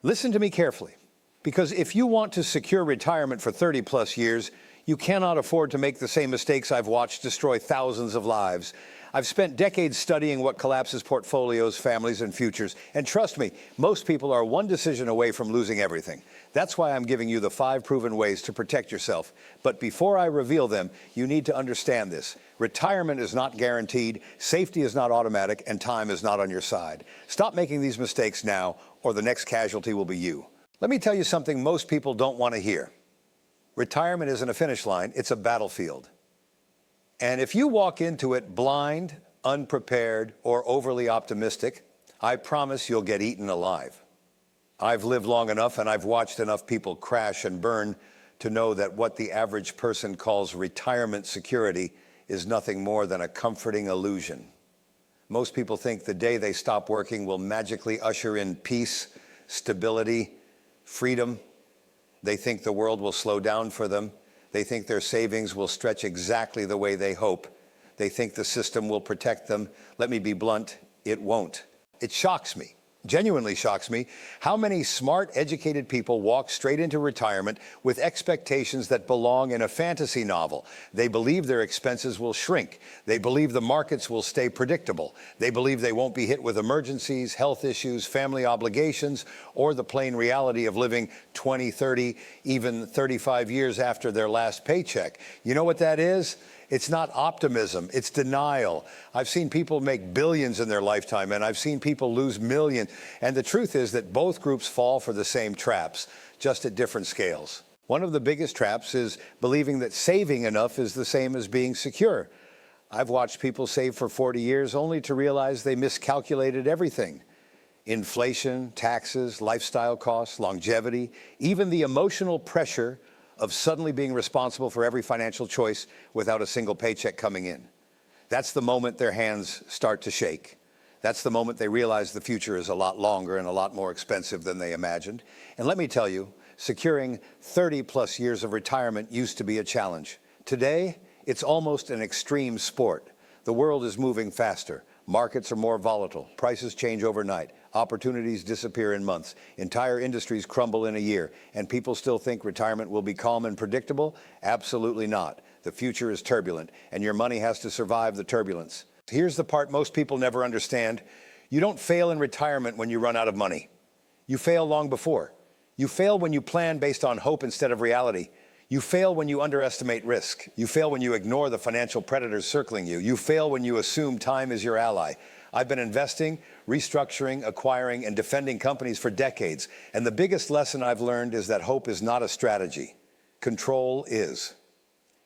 Listen to me carefully, because if you want to secure retirement for 30 plus years, you cannot afford to make the same mistakes I've watched destroy thousands of lives. I've spent decades studying what collapses portfolios, families, and futures. And trust me, most people are one decision away from losing everything. That's why I'm giving you the 5 proven ways to protect yourself. But before I reveal them, you need to understand this. Retirement is not guaranteed, safety is not automatic, and time is not on your side. Stop making these mistakes now, or the next casualty will be you. Let me tell you something most people don't want to hear. Retirement isn't a finish line, it's a battlefield. And if you walk into it blind, unprepared, or overly optimistic, I promise you'll get eaten alive. I've lived long enough and I've watched enough people crash and burn to know that what the average person calls retirement security is nothing more than a comforting illusion. Most people think the day they stop working will magically usher in peace, stability, freedom. They think the world will slow down for them. They think their savings will stretch exactly the way they hope. They think the system will protect them. Let me be blunt, it won't. It shocks me, genuinely shocks me, how many smart, educated people walk straight into retirement with expectations that belong in a fantasy novel. They believe their expenses will shrink. They believe the markets will stay predictable. They believe they won't be hit with emergencies, health issues, family obligations, or the plain reality of living 20, 30, even 35 years after their last paycheck. You know what that is? It's not optimism, it's denial. I've seen people make billions in their lifetime, and I've seen people lose millions. And the truth is that both groups fall for the same traps, just at different scales. One of the biggest traps is believing that saving enough is the same as being secure. I've watched people save for 40 years only to realize they miscalculated everything. Inflation, taxes, lifestyle costs, longevity, even the emotional pressure of suddenly being responsible for every financial choice without a single paycheck coming in. That's the moment their hands start to shake. That's the moment they realize the future is a lot longer and a lot more expensive than they imagined. And let me tell you, securing 30 plus years of retirement used to be a challenge. Today, it's almost an extreme sport. The world is moving faster. Markets are more volatile. Prices change overnight. Opportunities disappear in months. Entire industries crumble in a year. And people still think retirement will be calm and predictable? Absolutely not. The future is turbulent, and your money has to survive the turbulence. Here's the part most people never understand. You don't fail in retirement when you run out of money. You fail long before. You fail when you plan based on hope instead of reality. You fail when you underestimate risk. You fail when you ignore the financial predators circling you. You fail when you assume time is your ally. I've been investing, restructuring, acquiring, and defending companies for decades. And the biggest lesson I've learned is that hope is not a strategy. Control is.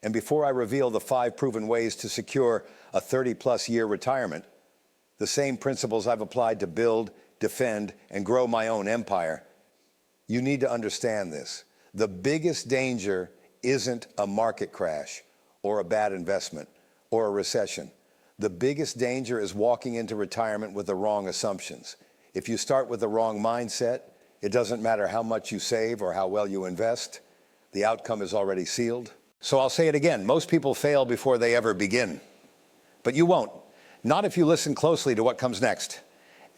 And before I reveal the 5 proven ways to secure a 30-plus year retirement, the same principles I've applied to build, defend, and grow my own empire, you need to understand this. The biggest danger isn't a market crash or a bad investment or a recession. The biggest danger is walking into retirement with the wrong assumptions. If you start with the wrong mindset, it doesn't matter how much you save or how well you invest. The outcome is already sealed. So I'll say it again, most people fail before they ever begin. But you won't. Not if you listen closely to what comes next.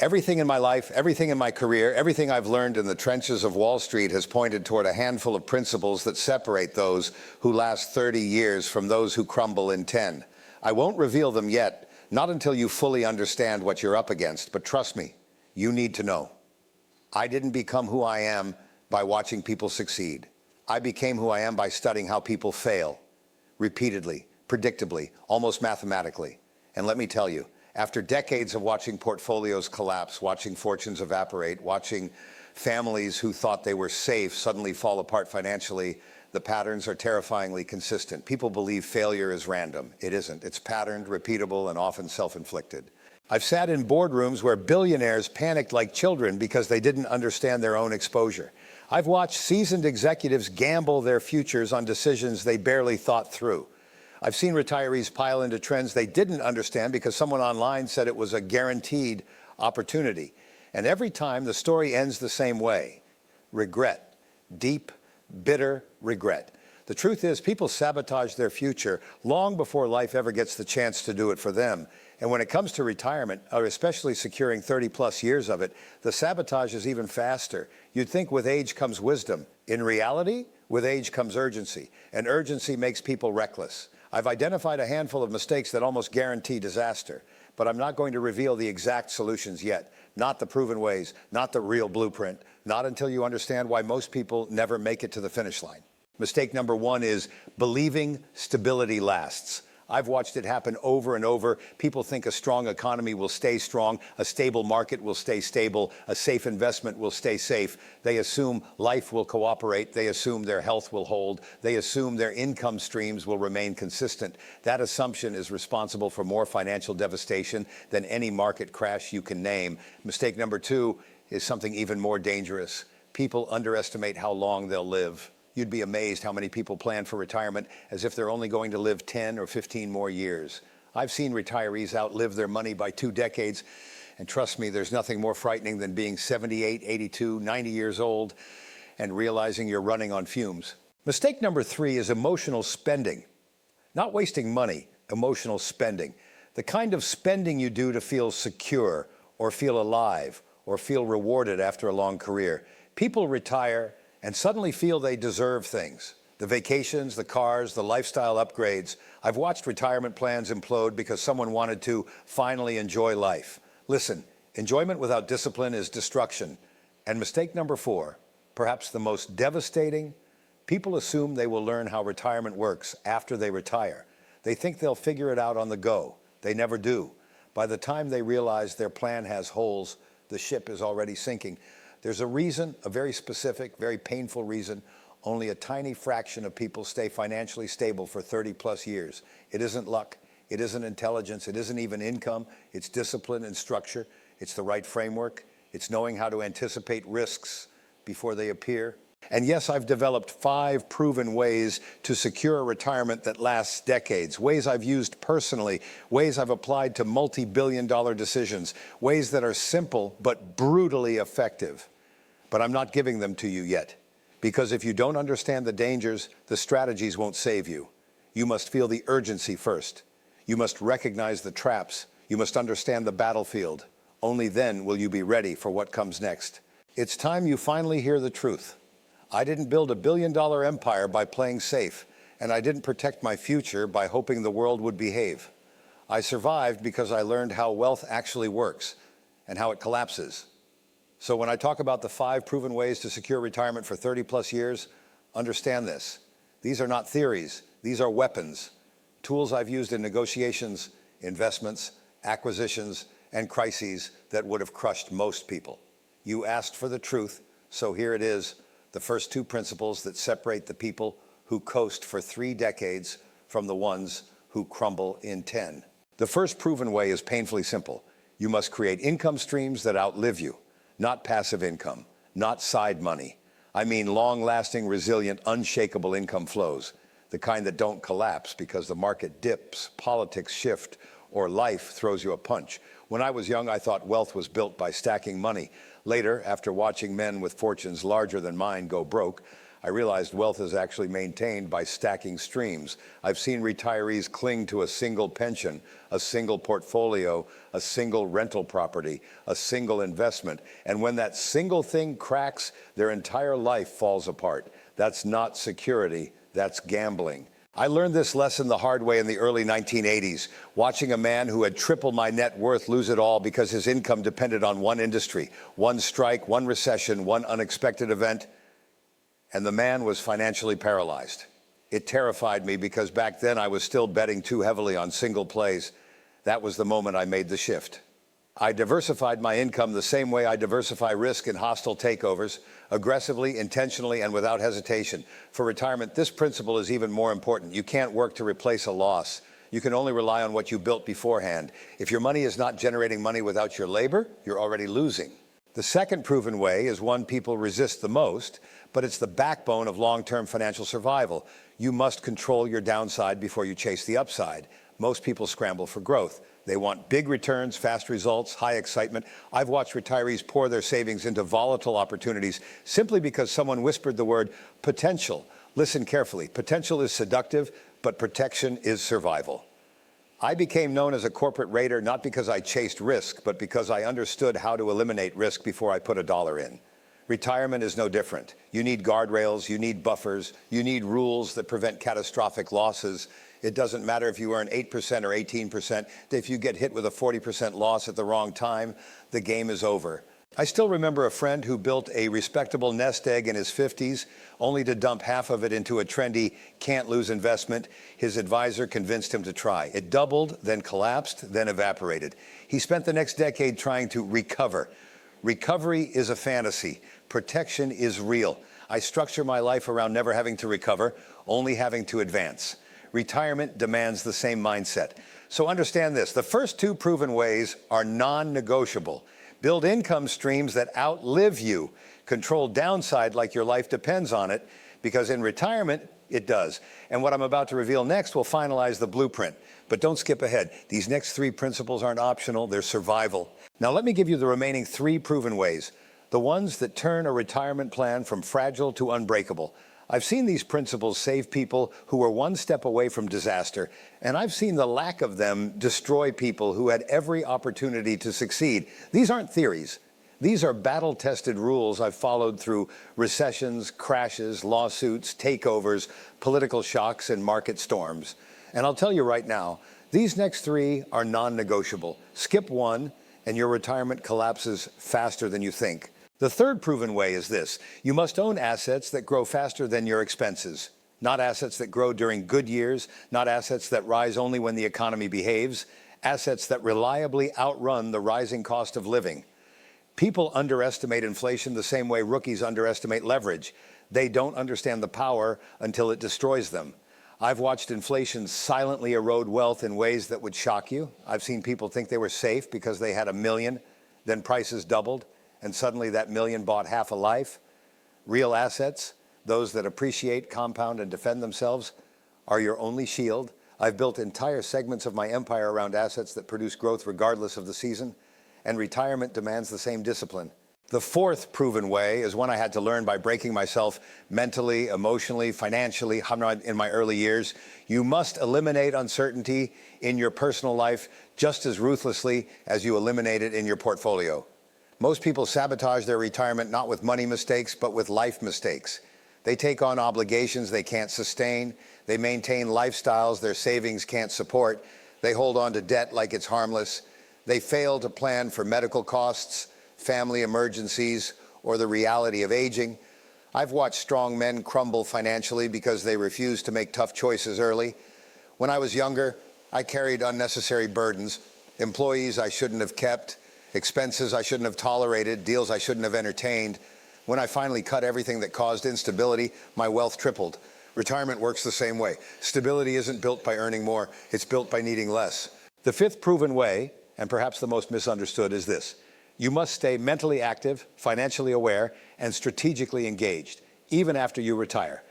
Everything in my life, everything in my career, everything I've learned in the trenches of Wall Street has pointed toward a handful of principles that separate those who last 30 years from those who crumble in 10. I won't reveal them yet, not until you fully understand what you're up against, but trust me, you need to know. I didn't become who I am by watching people succeed. I became who I am by studying how people fail, repeatedly, predictably, almost mathematically. And let me tell you, after decades of watching portfolios collapse, watching fortunes evaporate, watching families who thought they were safe suddenly fall apart financially, the patterns are terrifyingly consistent. People believe failure is random. It isn't. It's patterned, repeatable, and often self-inflicted. I've sat in boardrooms where billionaires panicked like children because they didn't understand their own exposure. I've watched seasoned executives gamble their futures on decisions they barely thought through. I've seen retirees pile into trends they didn't understand because someone online said it was a guaranteed opportunity. And every time the story ends the same way: regret, deep, bitter regret. The truth is, people sabotage their future long before life ever gets the chance to do it for them. And when it comes to retirement, or especially securing 30 plus years of it, the sabotage is even faster. You'd think with age comes wisdom. In reality, with age comes urgency, and urgency makes people reckless. I've identified a handful of mistakes that almost guarantee disaster, but I'm not going to reveal the exact solutions yet. Not the proven ways, not the real blueprint, not until you understand why most people never make it to the finish line. Mistake number one is believing stability lasts. I've watched it happen over and over. People think a strong economy will stay strong, a stable market will stay stable, a safe investment will stay safe. They assume life will cooperate. They assume their health will hold. They assume their income streams will remain consistent. That assumption is responsible for more financial devastation than any market crash you can name. Mistake number two is something even more dangerous. People underestimate how long they'll live. You'd be amazed how many people plan for retirement as if they're only going to live 10 or 15 more years. I've seen retirees outlive their money by 2 decades, and trust me, there's nothing more frightening than being 78, 82, 90 years old and realizing you're running on fumes. Mistake number three is emotional spending. Not wasting money, emotional spending. The kind of spending you do to feel secure or feel alive or feel rewarded after a long career. People retire and suddenly feel they deserve things. The vacations, the cars, the lifestyle upgrades. I've watched retirement plans implode because someone wanted to finally enjoy life. Listen, enjoyment without discipline is destruction. And mistake number four, perhaps the most devastating, people assume they will learn how retirement works after they retire. They think they'll figure it out on the go. They never do. By the time they realize their plan has holes, the ship is already sinking. There's a reason, a very specific, very painful reason, only a tiny fraction of people stay financially stable for 30 plus years. It isn't luck, it isn't intelligence, it isn't even income, it's discipline and structure, it's the right framework, it's knowing how to anticipate risks before they appear. And yes, I've developed 5 proven ways to secure a retirement that lasts decades, ways I've used personally, ways I've applied to multi-billion-dollar decisions, ways that are simple but brutally effective. But I'm not giving them to you yet, because if you don't understand the dangers, the strategies won't save you. You must feel the urgency first. You must recognize the traps. You must understand the battlefield. Only then will you be ready for what comes next. It's time you finally hear the truth. I didn't build a billion-dollar empire by playing safe, and I didn't protect my future by hoping the world would behave. I survived because I learned how wealth actually works and how it collapses. So when I talk about the 5 proven ways to secure retirement for 30 plus years, understand this. These are not theories. These are weapons, tools I've used in negotiations, investments, acquisitions, and crises that would have crushed most people. You asked for the truth, so here it is. The first 2 principles that separate the people who coast for 3 decades from the ones who crumble in 10. The first proven way is painfully simple. You must create income streams that outlive you, not passive income, not side money. I mean long-lasting, resilient, unshakable income flows, the kind that don't collapse because the market dips, politics shift, or life throws you a punch. When I was young, I thought wealth was built by stacking money. Later, after watching men with fortunes larger than mine go broke, I realized wealth is actually maintained by stacking streams. I've seen retirees cling to a single pension, a single portfolio, a single rental property, a single investment. And when that single thing cracks, their entire life falls apart. That's not security, that's gambling. I learned this lesson the hard way in the early 1980s, watching a man who had tripled my net worth lose it all because his income depended on one industry, one strike, one recession, one unexpected event, and the man was financially paralyzed. It terrified me because back then I was still betting too heavily on single plays. That was the moment I made the shift. I diversified my income the same way I diversify risk in hostile takeovers, aggressively, intentionally, and without hesitation. For retirement, this principle is even more important. You can't work to replace a loss. You can only rely on what you built beforehand. If your money is not generating money without your labor, you're already losing. The second proven way is one people resist the most, but it's the backbone of long-term financial survival. You must control your downside before you chase the upside. Most people scramble for growth. They want big returns, fast results, high excitement. I've watched retirees pour their savings into volatile opportunities simply because someone whispered the word potential. Listen carefully. Potential is seductive, but protection is survival. I became known as a corporate raider not because I chased risk, but because I understood how to eliminate risk before I put a dollar in. Retirement is no different. You need guardrails, you need buffers, you need rules that prevent catastrophic losses. It doesn't matter if you earn 8% or 18%. If you get hit with a 40% loss at the wrong time, the game is over. I still remember a friend who built a respectable nest egg in his 50s, only to dump half of it into a trendy, can't-lose investment. His advisor convinced him to try. It doubled, then collapsed, then evaporated. He spent the next decade trying to recover. Recovery is a fantasy. Protection is real. I structure my life around never having to recover, only having to advance. Retirement demands the same mindset. So understand this. The first two proven ways are non-negotiable. Build income streams that outlive you. Control downside like your life depends on it, because in retirement, it does. And what I'm about to reveal next will finalize the blueprint. But don't skip ahead. These next three principles aren't optional, they're survival. Now let me give you the remaining three proven ways, the ones that turn a retirement plan from fragile to unbreakable. I've seen these principles save people who were one step away from disaster, and I've seen the lack of them destroy people who had every opportunity to succeed. These aren't theories. These are battle-tested rules I've followed through recessions, crashes, lawsuits, takeovers, political shocks, and market storms. And I'll tell you right now, these next three are non-negotiable. Skip one, and your retirement collapses faster than you think. The third proven way is this: you must own assets that grow faster than your expenses. Not assets that grow during good years, not assets that rise only when the economy behaves, assets that reliably outrun the rising cost of living. People underestimate inflation the same way rookies underestimate leverage. They don't understand the power until it destroys them. I've watched inflation silently erode wealth in ways that would shock you. I've seen people think they were safe because they had $1 million, then prices doubled, and suddenly that $1 million bought half a life. Real assets, those that appreciate, compound, and defend themselves, are your only shield. I've built entire segments of my empire around assets that produce growth regardless of the season, and retirement demands the same discipline. The fourth proven way is one I had to learn by breaking myself mentally, emotionally, financially in my early years. You must eliminate uncertainty in your personal life just as ruthlessly as you eliminate it in your portfolio. Most people sabotage their retirement not with money mistakes, but with life mistakes. They take on obligations they can't sustain. They maintain lifestyles their savings can't support. They hold on to debt like it's harmless. They fail to plan for medical costs, family emergencies, or the reality of aging. I've watched strong men crumble financially because they refused to make tough choices early. When I was younger, I carried unnecessary burdens, employees I shouldn't have kept, expenses I shouldn't have tolerated, deals I shouldn't have entertained. When I finally cut everything that caused instability, my wealth tripled. Retirement works the same way. Stability isn't built by earning more, it's built by needing less. The fifth proven way, and perhaps the most misunderstood, is this: you must stay mentally active, financially aware, and strategically engaged, even after you retire.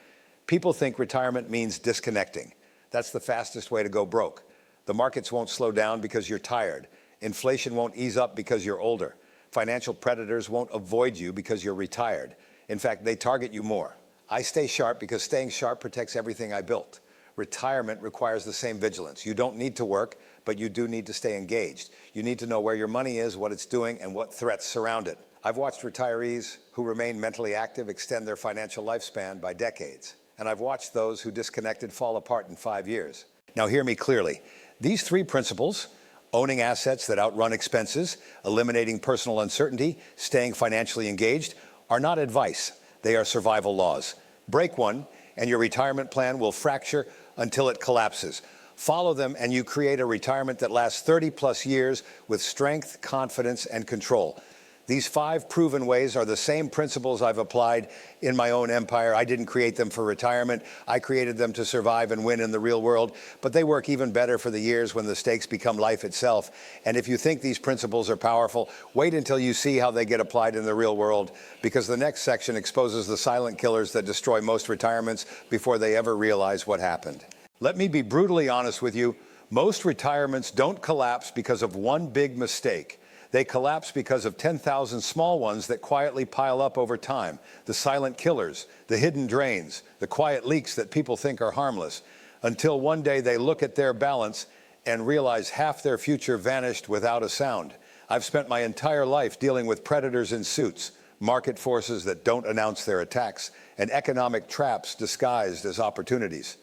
People think retirement means disconnecting. That's the fastest way to go broke. The markets won't slow down because you're tired. Inflation won't ease up because you're older. Financial predators won't avoid you because you're retired. In fact, they target you more. I stay sharp because staying sharp protects everything I built. Retirement requires the same vigilance. You don't need to work, but you do need to stay engaged. You need to know where your money is, what it's doing, and what threats surround it. I've watched retirees who remain mentally active extend their financial lifespan by decades. And I've watched those who disconnected fall apart in 5 years. Now hear me clearly. These three principles, owning assets that outrun expenses, eliminating personal uncertainty, staying financially engaged, are not advice. They are survival laws. Break one, and your retirement plan will fracture until it collapses. Follow them, and you create a retirement that lasts 30+ years with strength, confidence, and control. These 5 proven ways are the same principles I've applied in my own empire. I didn't create them for retirement. I created them to survive and win in the real world, but they work even better for the years when the stakes become life itself. And if you think these principles are powerful, wait until you see how they get applied in the real world, because the next section exposes the silent killers that destroy most retirements before they ever realize what happened. Let me be brutally honest with you. Most retirements don't collapse because of one big mistake. They collapse because of 10,000 small ones that quietly pile up over time. The silent killers, the hidden drains, the quiet leaks that people think are harmless, until one day they look at their balance and realize half their future vanished without a sound. I've spent my entire life dealing with predators in suits, market forces that don't announce their attacks, and economic traps disguised as opportunities.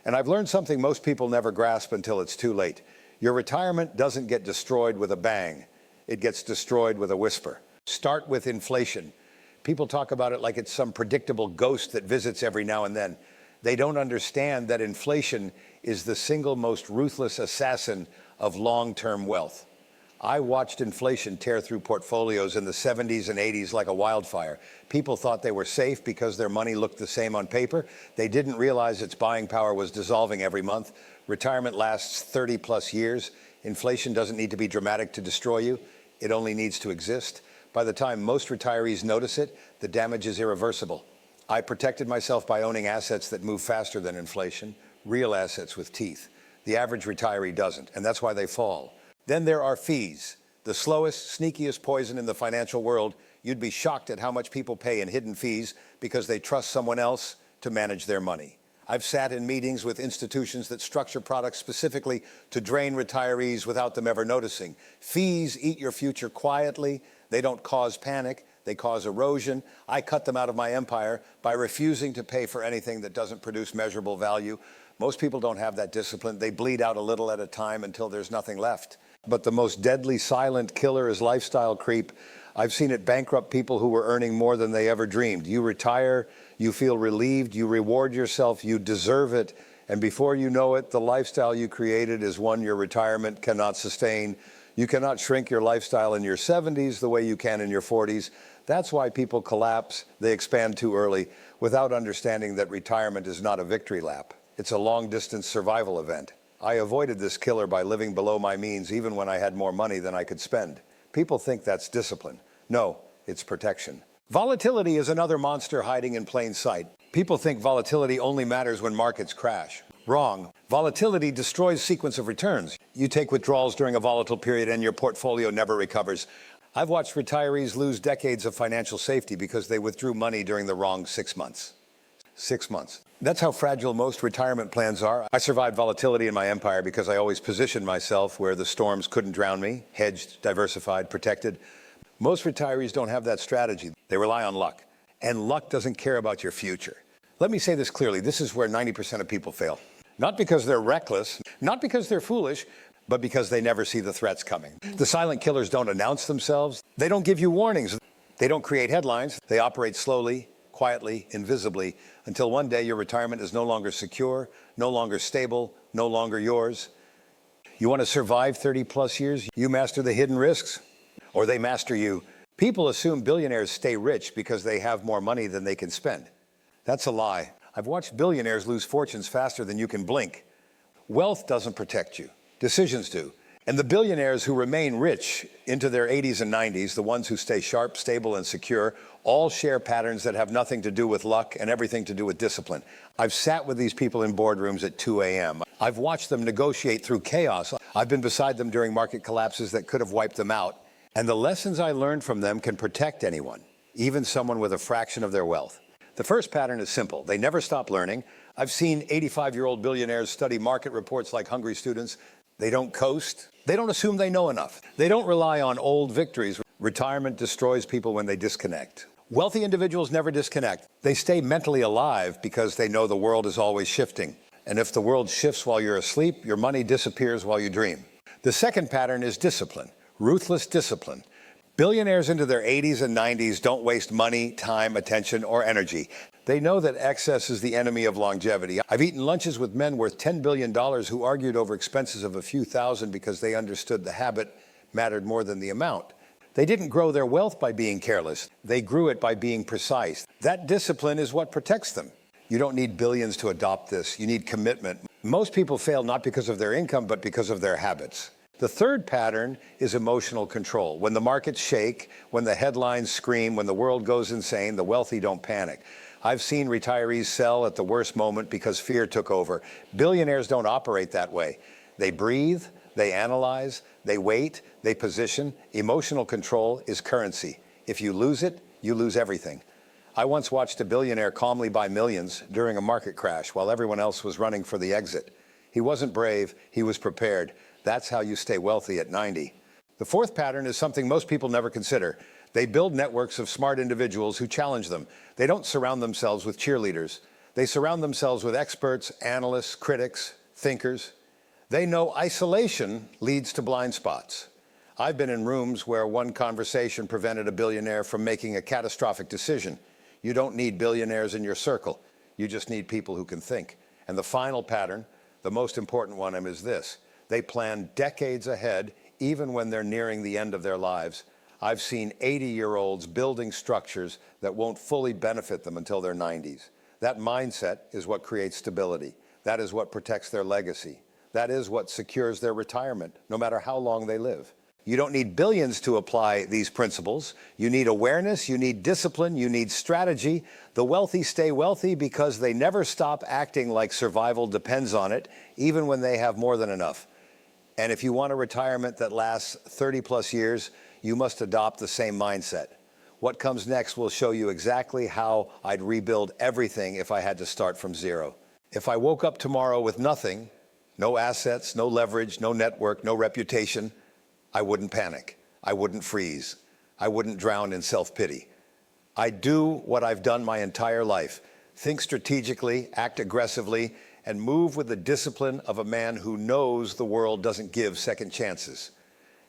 And I've learned something most people never grasp until it's too late. Your retirement doesn't get destroyed with a bang. It gets destroyed with a whisper. Start with inflation. People talk about it like it's some predictable ghost that visits every now and then. They don't understand that inflation is the single most ruthless assassin of long-term wealth. I watched inflation tear through portfolios in the 70s and 80s like a wildfire. People thought they were safe because their money looked the same on paper. They didn't realize its buying power was dissolving every month. Retirement lasts 30 plus years. Inflation doesn't need to be dramatic to destroy you. It only needs to exist. By the time most retirees notice it, the damage is irreversible. I protected myself by owning assets that move faster than inflation, real assets with teeth. The average retiree doesn't, and that's why they fall. Then there are fees, the slowest, sneakiest poison in the financial world. You'd be shocked at how much people pay in hidden fees because they trust someone else to manage their money. I've sat in meetings with institutions that structure products specifically to drain retirees without them ever noticing. Fees eat your future quietly. They don't cause panic. They cause erosion. I cut them out of my empire by refusing to pay for anything that doesn't produce measurable value. Most people don't have that discipline. They bleed out a little at a time until there's nothing left. But the most deadly silent killer is lifestyle creep. I've seen it bankrupt people who were earning more than they ever dreamed. You retire, you feel relieved, you reward yourself, you deserve it, and before you know it, the lifestyle you created is one your retirement cannot sustain. You cannot shrink your lifestyle in your 70s the way you can in your 40s. That's why people collapse, they expand too early, without understanding that retirement is not a victory lap. It's a long-distance survival event. I avoided this killer by living below my means even when I had more money than I could spend. People think that's discipline. No, it's protection. Volatility is another monster hiding in plain sight. People think volatility only matters when markets crash. Wrong. Volatility destroys sequence of returns. You take withdrawals during a volatile period and your portfolio never recovers. I've watched retirees lose decades of financial safety because they withdrew money during the wrong 6 months. 6 months. That's how fragile most retirement plans are. I survived volatility in my empire because I always positioned myself where the storms couldn't drown me, hedged, diversified, protected. Most retirees don't have that strategy. They rely on luck. And luck doesn't care about your future. Let me say this clearly. This is where 90% of people fail. Not because they're reckless, not because they're foolish, but because they never see the threats coming. The silent killers don't announce themselves. They don't give you warnings. They don't create headlines. They operate slowly, quietly, invisibly, until one day your retirement is no longer secure, no longer stable, no longer yours. You want to survive 30 plus years? You master the hidden risks, or they master you. People assume billionaires stay rich because they have more money than they can spend. That's a lie. I've watched billionaires lose fortunes faster than you can blink. Wealth doesn't protect you. Decisions do. And the billionaires who remain rich into their 80s and 90s, the ones who stay sharp, stable, and secure, all share patterns that have nothing to do with luck and everything to do with discipline. I've sat with these people in boardrooms at 2 a.m. I've watched them negotiate through chaos. I've been beside them during market collapses that could have wiped them out. And the lessons I learned from them can protect anyone, even someone with a fraction of their wealth. The first pattern is simple. They never stop learning. I've seen 85-year-old billionaires study market reports like hungry students. They don't coast. They don't assume they know enough. They don't rely on old victories. Retirement destroys people when they disconnect. Wealthy individuals never disconnect. They stay mentally alive because they know the world is always shifting. And if the world shifts while you're asleep, your money disappears while you dream. The second pattern is discipline, ruthless discipline. Billionaires into their 80s and 90s don't waste money, time, attention, or energy. They know that excess is the enemy of longevity. I've eaten lunches with men worth $10 billion who argued over expenses of a few thousand because they understood the habit mattered more than the amount. They didn't grow their wealth by being careless. They grew it by being precise. That discipline is what protects them. You don't need billions to adopt this. You need commitment. Most people fail not because of their income, but because of their habits. The third pattern is emotional control. When the markets shake, when the headlines scream, when the world goes insane, the wealthy don't panic. I've seen retirees sell at the worst moment because fear took over. Billionaires don't operate that way. They breathe, they analyze, they wait, they position. Emotional control is currency. If you lose it, you lose everything. I once watched a billionaire calmly buy millions during a market crash while everyone else was running for the exit. He wasn't brave, he was prepared. That's how you stay wealthy at 90. The fourth pattern is something most people never consider. They build networks of smart individuals who challenge them. They don't surround themselves with cheerleaders. They surround themselves with experts, analysts, critics, thinkers. They know isolation leads to blind spots. I've been in rooms where one conversation prevented a billionaire from making a catastrophic decision. You don't need billionaires in your circle. You just need people who can think. And the final pattern, the most important one, is this. They plan decades ahead, even when they're nearing the end of their lives. I've seen 80-year-olds building structures that won't fully benefit them until their 90s. That mindset is what creates stability. That is what protects their legacy. That is what secures their retirement, no matter how long they live. You don't need billions to apply these principles. You need awareness, you need discipline, you need strategy. The wealthy stay wealthy because they never stop acting like survival depends on it, even when they have more than enough. And if you want a retirement that lasts 30+ years, you must adopt the same mindset. What comes next will show you exactly how I'd rebuild everything if I had to start from zero. If I woke up tomorrow with nothing, no assets, no leverage, no network, no reputation, I wouldn't panic. I wouldn't freeze. I wouldn't drown in self-pity. I'd do what I've done my entire life. Think strategically, act aggressively, and move with the discipline of a man who knows the world doesn't give second chances.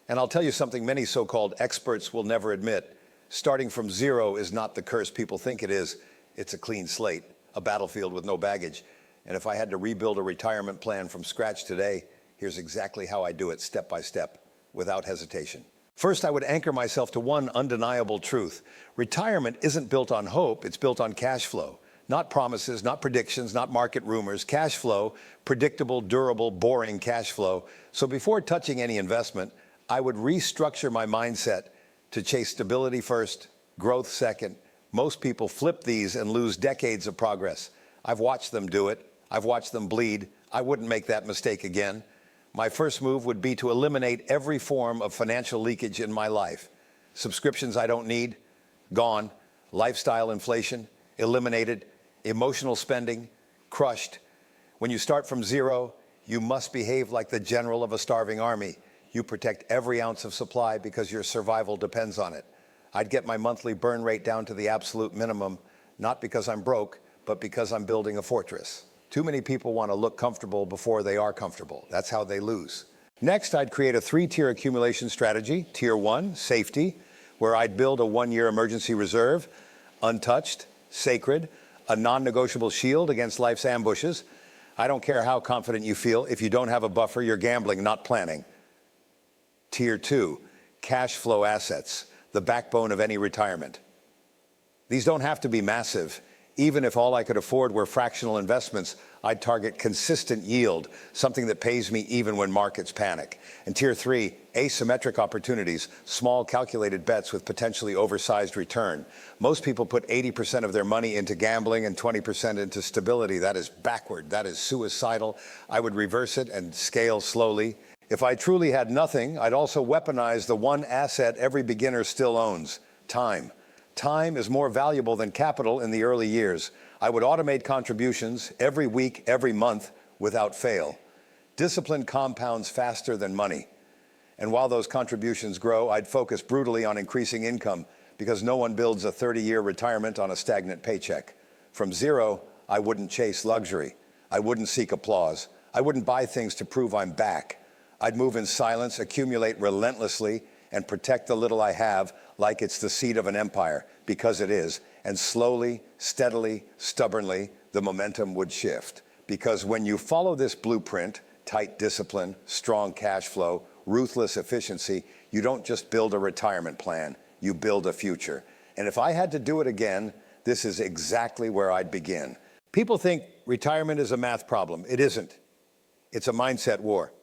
And I'll tell you something many so-called experts will never admit. Starting from zero is not the curse people think it is. It's a clean slate, a battlefield with no baggage. And if I had to rebuild a retirement plan from scratch today, here's exactly how I do it, step by step, without hesitation. First, I would anchor myself to one undeniable truth. Retirement isn't built on hope, it's built on cash flow. Not promises, not predictions, not market rumors. Cash flow, predictable, durable, boring cash flow. So before touching any investment, I would restructure my mindset to chase stability first, growth second. Most people flip these and lose decades of progress. I've watched them do it. I've watched them bleed. I wouldn't make that mistake again. My first move would be to eliminate every form of financial leakage in my life. Subscriptions I don't need, gone. Lifestyle inflation, eliminated. Emotional spending, crushed. When you start from zero, you must behave like the general of a starving army. You protect every ounce of supply because your survival depends on it. I'd get my monthly burn rate down to the absolute minimum, not because I'm broke, but because I'm building a fortress. Too many people want to look comfortable before they are comfortable. That's how they lose. Next, I'd create a 3-tier accumulation strategy. Tier 1, safety, where I'd build a 1-year emergency reserve, untouched, sacred, a non-negotiable shield against life's ambushes. I don't care how confident you feel. If you don't have a buffer, you're gambling, not planning. Tier 2, cash flow assets, the backbone of any retirement. These don't have to be massive. Even if all I could afford were fractional investments, I'd target consistent yield, something that pays me even when markets panic. And Tier 3, asymmetric opportunities, small calculated bets with potentially oversized return. Most people put 80% of their money into gambling and 20% into stability. That is backward. That is suicidal. I would reverse it and scale slowly. If I truly had nothing, I'd also weaponize the one asset every beginner still owns: time. Time is more valuable than capital in the early years. I would automate contributions every week, every month, without fail. Discipline compounds faster than money. And while those contributions grow, I'd focus brutally on increasing income, because no one builds a 30-year retirement on a stagnant paycheck. From zero, I wouldn't chase luxury. I wouldn't seek applause. I wouldn't buy things to prove I'm back. I'd move in silence, accumulate relentlessly, and protect the little I have like it's the seat of an empire, because it is. And slowly, steadily, stubbornly, the momentum would shift. Because when you follow this blueprint, tight discipline, strong cash flow, ruthless efficiency, you don't just build a retirement plan, you build a future. And if I had to do it again, this is exactly where I'd begin. People think retirement is a math problem. It isn't. It's a mindset war.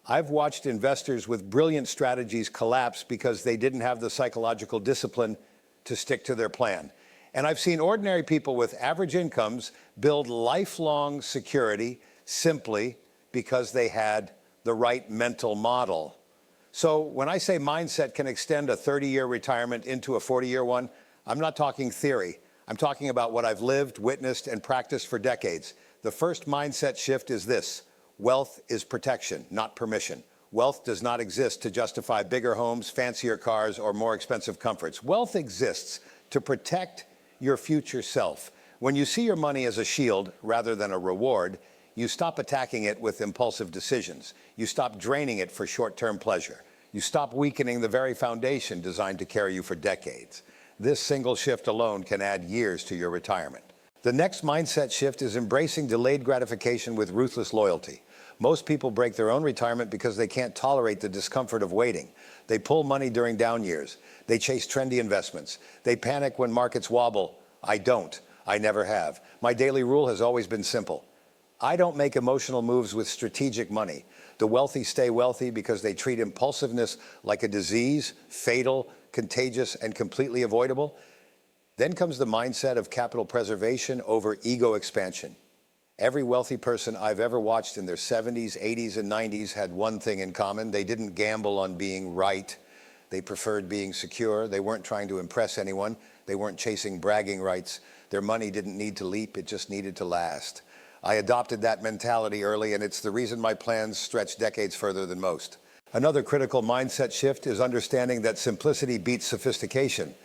I've watched investors with brilliant strategies collapse because they didn't have the psychological discipline to stick to their plan. And I've seen ordinary people with average incomes build lifelong security simply because they had the right mental model. So when I say mindset can extend a 30-year retirement into a 40-year one, I'm not talking theory. I'm talking about what I've lived, witnessed, and practiced for decades. The first mindset shift is this: Wealth is protection, not permission. Wealth does not exist to justify bigger homes, fancier cars, or more expensive comforts. Wealth exists to protect your future self. When you see your money as a shield rather than a reward, you stop attacking it with impulsive decisions. You stop draining it for short-term pleasure. You stop weakening the very foundation designed to carry you for decades. This single shift alone can add years to your retirement. The next mindset shift is embracing delayed gratification with ruthless loyalty. Most people break their own retirement because they can't tolerate the discomfort of waiting. They pull money during down years. They chase trendy investments. They panic when markets wobble. I don't. I never have. My daily rule has always been simple. I don't make emotional moves with strategic money. The wealthy stay wealthy because they treat impulsiveness like a disease, fatal, contagious, and completely avoidable. Then comes the mindset of capital preservation over ego expansion. Every wealthy person I've ever watched in their 70s, 80s, and 90s had one thing in common. They didn't gamble on being right. They preferred being secure. They weren't trying to impress anyone. They weren't chasing bragging rights. Their money didn't need to leap. It just needed to last. I adopted that mentality early, and it's the reason my plans stretch decades further than most. Another critical mindset shift is understanding that simplicity beats sophistication.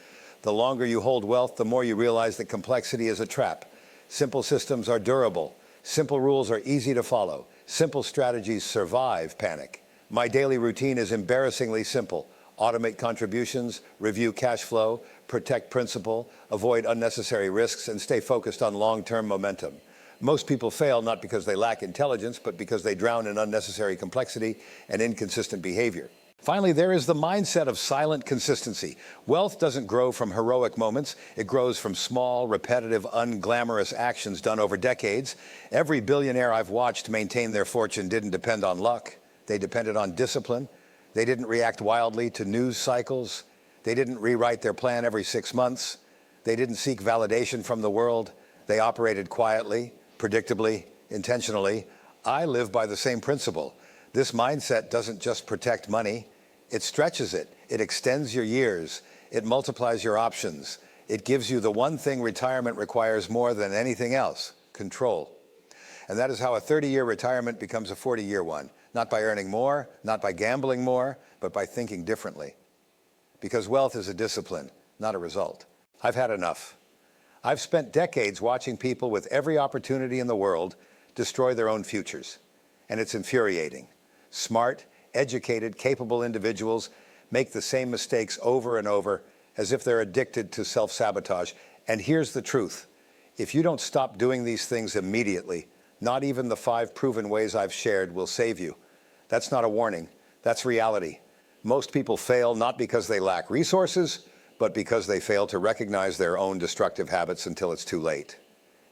The longer you hold wealth, the more you realize that complexity is a trap. Simple systems are durable. Simple rules are easy to follow. Simple strategies survive panic. My daily routine is embarrassingly simple. Automate contributions, review cash flow, protect principal, avoid unnecessary risks, and stay focused on long-term momentum. Most people fail not because they lack intelligence, but because they drown in unnecessary complexity and inconsistent behavior. Finally, there is the mindset of silent consistency. Wealth doesn't grow from heroic moments. It grows from small, repetitive, unglamorous actions done over decades. Every billionaire I've watched maintain their fortune didn't depend on luck. They depended on discipline. They didn't react wildly to news cycles. They didn't rewrite their plan every 6 months. They didn't seek validation from the world. They operated quietly, predictably, intentionally. I live by the same principle. This mindset doesn't just protect money, it stretches it. It extends your years. It multiplies your options. It gives you the one thing retirement requires more than anything else: control. And that is how a 30-year retirement becomes a 40-year one. Not by earning more, not by gambling more, but by thinking differently. Because wealth is a discipline, not a result. I've had enough. I've spent decades watching people with every opportunity in the world destroy their own futures. And it's infuriating. Smart, educated, capable individuals make the same mistakes over and over as if they're addicted to self-sabotage. And here's the truth. If you don't stop doing these things immediately, not even the 5 proven ways I've shared will save you. That's not a warning. That's reality. Most people fail not because they lack resources, but because they fail to recognize their own destructive habits until it's too late.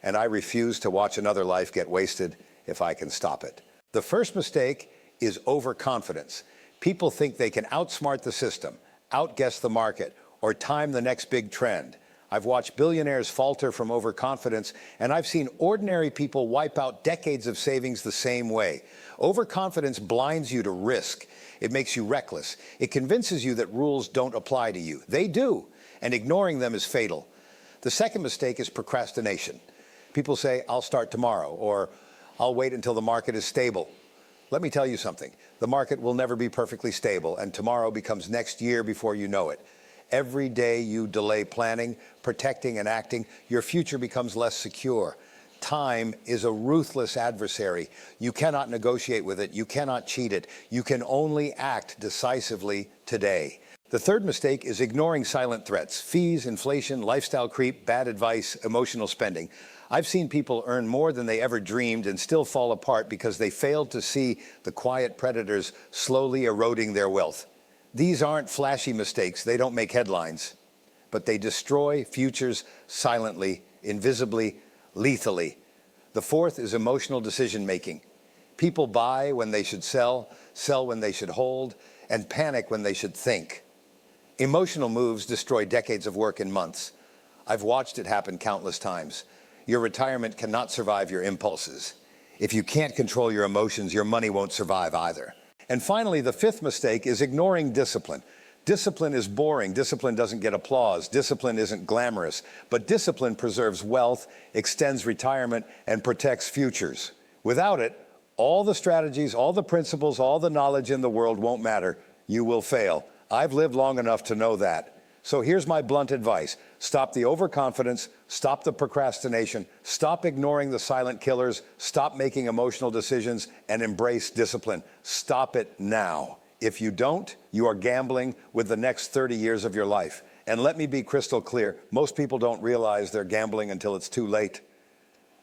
And I refuse to watch another life get wasted if I can stop it. The first mistake is overconfidence. People think they can outsmart the system, outguess the market, or time the next big trend. I've watched billionaires falter from overconfidence, and I've seen ordinary people wipe out decades of savings the same way. Overconfidence blinds you to risk. It makes you reckless. It convinces you that rules don't apply to you. They do, and ignoring them is fatal. The second mistake is procrastination. People say, I'll start tomorrow, or I'll wait until the market is stable. Let me tell you something. The market will never be perfectly stable, and tomorrow becomes next year before you know it. Every day you delay planning, protecting, and acting, your future becomes less secure. Time is a ruthless adversary. You cannot negotiate with it. You cannot cheat it. You can only act decisively today. The third mistake is ignoring silent threats: fees, inflation, lifestyle creep, bad advice, emotional spending. I've seen people earn more than they ever dreamed and still fall apart because they failed to see the quiet predators slowly eroding their wealth. These aren't flashy mistakes. They don't make headlines, but they destroy futures silently, invisibly, lethally. The fourth is emotional decision-making. People buy when they should sell when they should hold, and panic when they should think. Emotional moves destroy decades of work in months. I've watched it happen countless times. Your retirement cannot survive your impulses. If you can't control your emotions, your money won't survive either. And finally, the fifth mistake is ignoring discipline. Discipline is boring. Discipline doesn't get applause. Discipline isn't glamorous. But discipline preserves wealth, extends retirement, and protects futures. Without it, All the strategies, all the principles, all the knowledge in the world won't matter. You will fail. I've lived long enough to know that. So here's my blunt advice. Stop the overconfidence, stop the procrastination, stop ignoring the silent killers, stop making emotional decisions, and embrace discipline. Stop it now. If you don't, you are gambling with the next 30 years of your life. And let me be crystal clear, most people don't realize they're gambling until it's too late.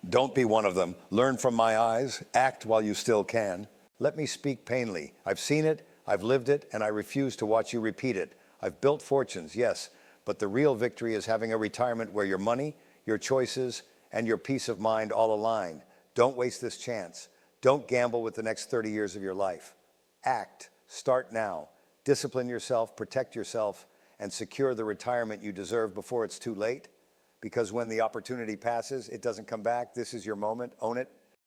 Don't be one of them. Learn from my eyes, act while you still can. Let me speak plainly. I've seen it, I've lived it, and I refuse to watch you repeat it. I've built fortunes, yes, but the real victory is having a retirement where your money, your choices, and your peace of mind all align. Don't waste this chance. Don't gamble with the next 30 years of your life. Act. Start now. Discipline yourself, protect yourself, and secure the retirement you deserve before it's too late. Because when the opportunity passes, it doesn't come back. This is your moment. Own it.